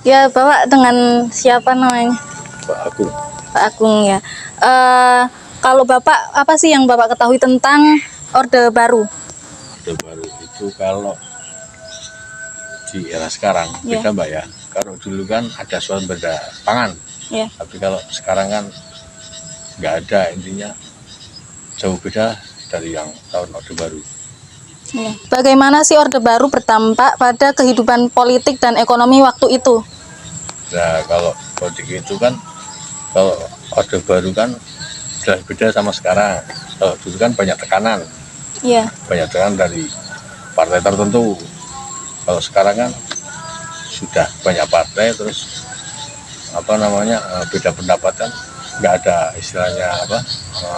Ya, Bapak dengan siapa namanya? Pak Agung. Pak Agung ya. Kalau Bapak, apa sih yang Bapak ketahui tentang Orde Baru? Orde Baru itu kalau di era sekarang beda Mbak ya. Kalau dulu kan ada sumber pangan, tapi kalau sekarang kan nggak ada, intinya jauh beda dari yang tahun Orde Baru. Bagaimana sih Orde Baru berdampak pada kehidupan politik dan ekonomi waktu itu? Nah, kalau politik itu kan, kalau Orde Baru kan jelas beda sama sekarang. Kalau dulu kan banyak tekanan, banyak tekanan dari partai tertentu. Kalau sekarang kan sudah banyak partai, terus beda pendapat kan, nggak ada istilahnya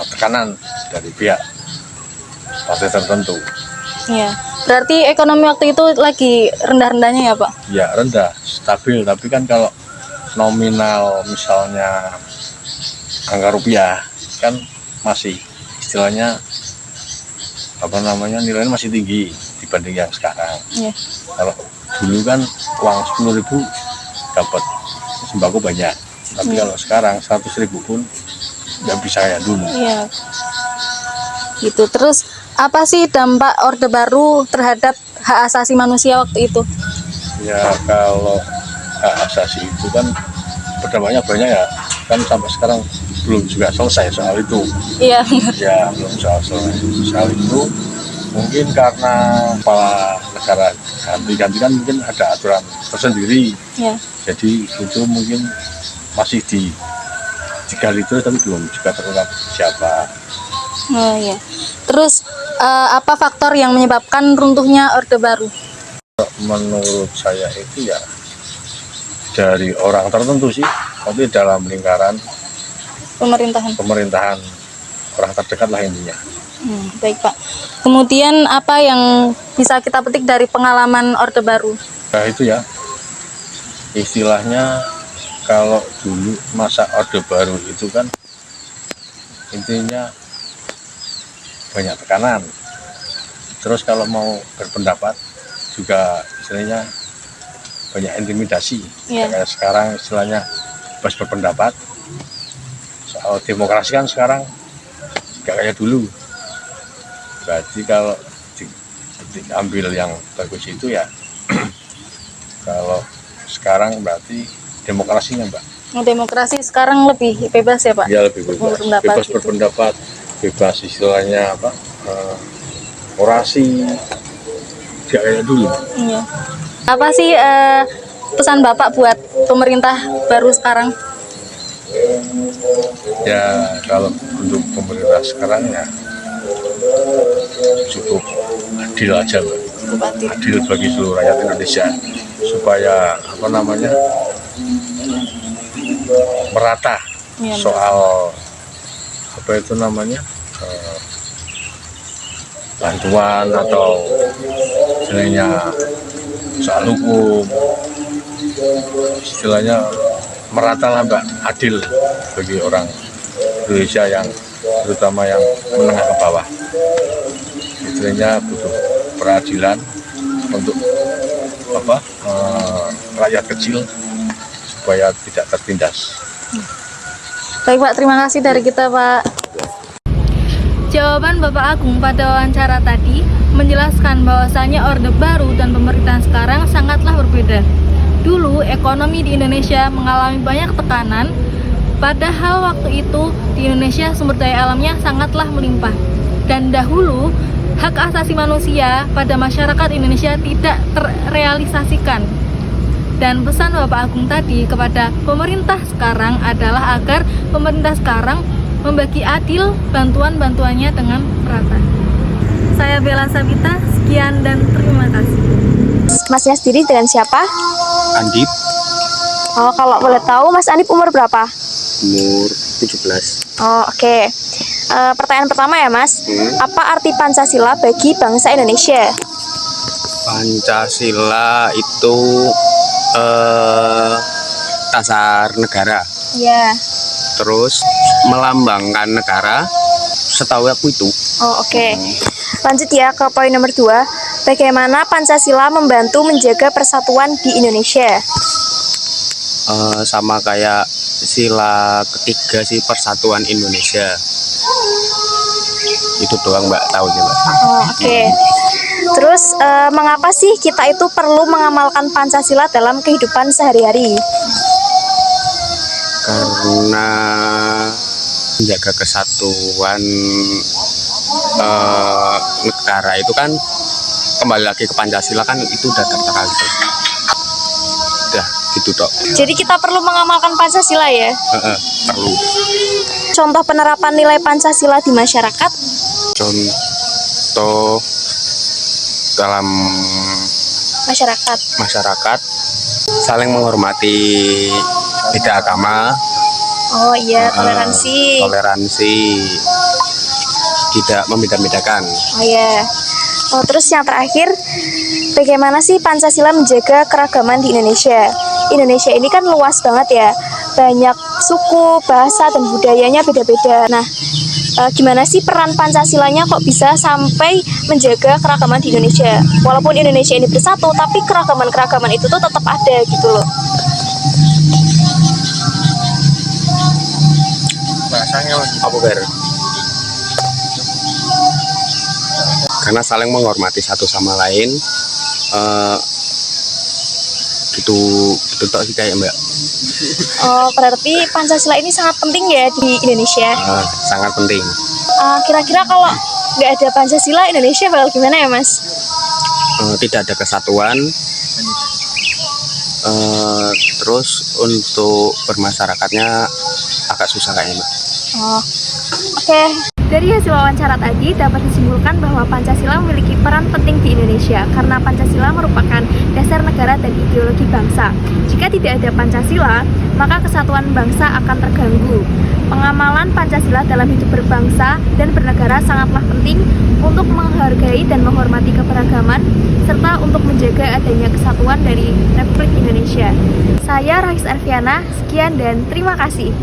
tekanan dari pihak partai tertentu. Berarti ekonomi waktu itu lagi rendah-rendahnya ya Pak? Ya rendah, stabil, tapi kan kalau nominal misalnya angka rupiah kan masih istilahnya nilainya masih tinggi dibanding yang sekarang. Kalau dulu kan uang 10.000 dapat sembako banyak, tapi kalau sekarang 100.000 pun nggak bisa kayak dulu. Gitu. Terus apa sih dampak Orde Baru terhadap hak asasi manusia waktu itu? Ya kalau hak asasi itu kan berdampaknya banyak ya, kan sampai sekarang belum juga selesai soal itu. Ya belum soal itu. Mungkin karena kepala negara ganti-ganti kan mungkin ada aturan tersendiri. Jadi itu mungkin masih digali terus, tapi belum juga terungkap siapa. Terus apa faktor yang menyebabkan runtuhnya Orde Baru? Menurut saya itu ya dari orang tertentu sih, tapi dalam lingkaran pemerintahan orang terdekat lah intinya. Baik Pak. Kemudian apa yang bisa kita petik dari pengalaman Orde Baru? Nah itu ya, istilahnya kalau dulu masa Orde Baru itu kan intinya banyak tekanan. Terus kalau mau berpendapat juga istilahnya banyak intimidasi. Kayak sekarang istilahnya bebas berpendapat. Soal demokrasi kan sekarang nggak kayak dulu. Berarti kalau diambil yang bagus itu ya kalau sekarang berarti demokrasinya Mbak. Demokrasi sekarang lebih bebas ya Pak? Ya lebih bebas, bebas berpendapat, bebas istilahnya orasi, nggak kayak dulu. Apa sih pesan Bapak buat pemerintah baru sekarang? Ya kalau untuk pemerintah sekarang ya cukup adil aja Mbak. Adil bagi seluruh rakyat Indonesia supaya merata soal bantuan atau istilahnya soal hukum, istilahnya merata lah Mbak, adil bagi orang Indonesia yang terutama yang menengah ke bawah. Istilahnya butuh peradilan untuk rakyat kecil supaya tidak tertindas. Baik Pak, terima kasih dari kita Pak. Jawaban Bapak Agung pada wawancara tadi menjelaskan bahwasanya Orde Baru dan pemerintahan sekarang sangatlah berbeda. Dulu ekonomi di Indonesia mengalami banyak tekanan, padahal waktu itu di Indonesia sumber daya alamnya sangatlah melimpah. Dan dahulu hak asasi manusia pada masyarakat Indonesia tidak terrealisasikan. Dan pesan Bapak Agung tadi kepada pemerintah sekarang adalah agar pemerintah sekarang membagi adil bantuan-bantuannya dengan merata. Saya Bella Sabita, sekian dan terima kasih. Masnya sendiri dengan siapa? Andip. Oh, kalau boleh tahu Mas Andip umur berapa? Umur 17. Oh, oke. Pertanyaan pertama ya Mas, apa arti Pancasila bagi bangsa Indonesia? Pancasila itu dasar negara. Iya. Terus melambangkan negara, setahu aku itu. Oh, oke. Lanjut ya ke poin nomor 2. Bagaimana Pancasila membantu menjaga persatuan di Indonesia? Sama kayak sila ketiga sih, persatuan Indonesia. Itu doang Mbak tahunya Mbak. Oh, oke. Terus mengapa sih kita itu perlu mengamalkan Pancasila dalam kehidupan sehari-hari? Karena menjaga kesatuan negara itu kan kembali lagi ke Pancasila, kan itu udah tertera gitu. Udah gitu dok. Jadi kita perlu mengamalkan Pancasila ya? Perlu. Contoh penerapan nilai Pancasila di masyarakat? Contoh dalam masyarakat saling menghormati beda agama. Oh iya, toleransi. Tidak membeda-bedakan. Oh iya. Oh, terus yang terakhir, bagaimana sih Pancasila menjaga keragaman di Indonesia? Indonesia ini kan luas banget ya, banyak suku, bahasa, dan budayanya beda-beda. Nah, gimana sih peran Pancasilanya kok bisa sampai menjaga keragaman di Indonesia? Walaupun Indonesia ini bersatu, tapi keragaman-keragaman itu tuh tetap ada gitu loh. Bahasanya Apa Ber? Karena saling menghormati satu sama lain, gitu toh sih kayak Mbak. Oh, berarti Pancasila ini sangat penting ya di Indonesia. Sangat penting. Kira-kira kalau nggak ada Pancasila, Indonesia bakal gimana ya, Mas? Tidak ada kesatuan. Terus untuk bermasyarakatnya agak susah kayaknya Mbak. Oh, oke. Dari hasil wawancara tadi dapat disimpulkan bahwa Pancasila memiliki peran penting di Indonesia karena Pancasila merupakan dasar negara dan ideologi bangsa. Jika tidak ada Pancasila, maka kesatuan bangsa akan terganggu. Pengamalan Pancasila dalam hidup berbangsa dan bernegara sangatlah penting untuk menghargai dan menghormati keberagaman serta untuk menjaga adanya kesatuan dari Republik Indonesia. Saya Rahis Arfiana, sekian dan terima kasih.